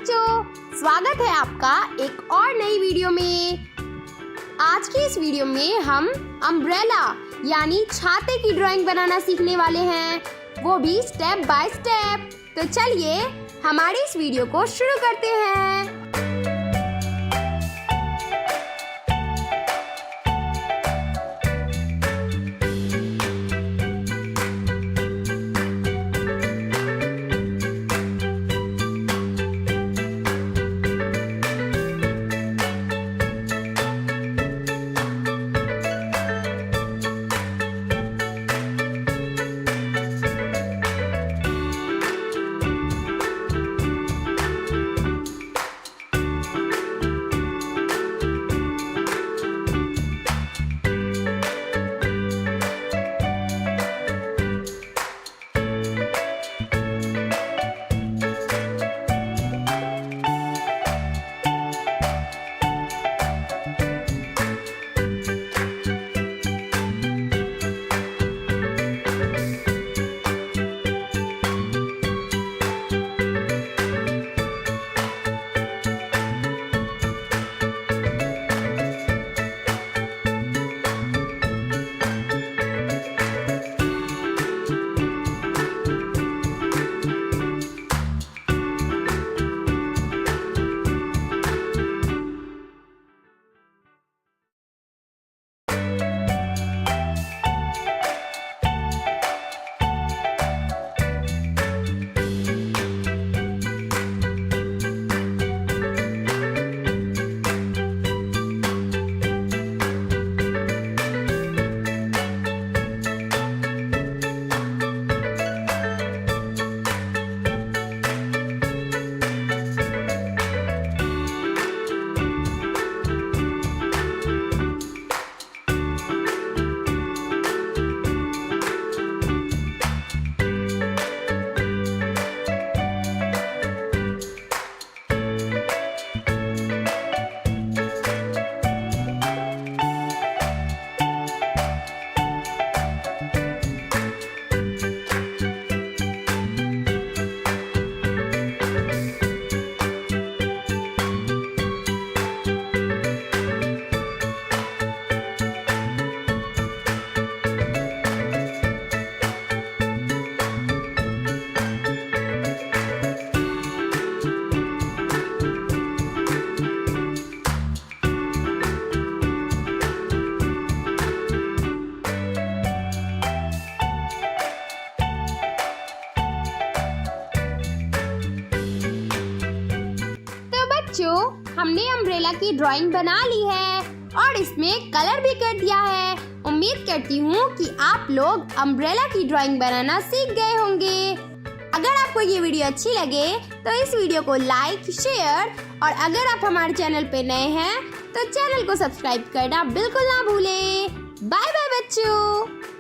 बच्चों, स्वागत है आपका एक और नई वीडियो में। आज की इस वीडियो में हम अम्ब्रेला यानी छाते की ड्राइंग बनाना सीखने वाले हैं, वो भी स्टेप बाय स्टेप। तो चलिए हमारी इस वीडियो को शुरू करते हैं। बच्चों, हमने अम्ब्रेला की ड्राइंग बना ली है और इसमें कलर भी कर दिया है। उम्मीद करती हूँ कि आप लोग अम्ब्रेला की ड्राइंग बनाना सीख गए होंगे। अगर आपको ये वीडियो अच्छी लगे तो इस वीडियो को लाइक, शेयर और अगर आप हमारे चैनल पे नए हैं तो चैनल को सब्सक्राइब करना बिल्कुल ना भूलें। बाय बाय बच्चों।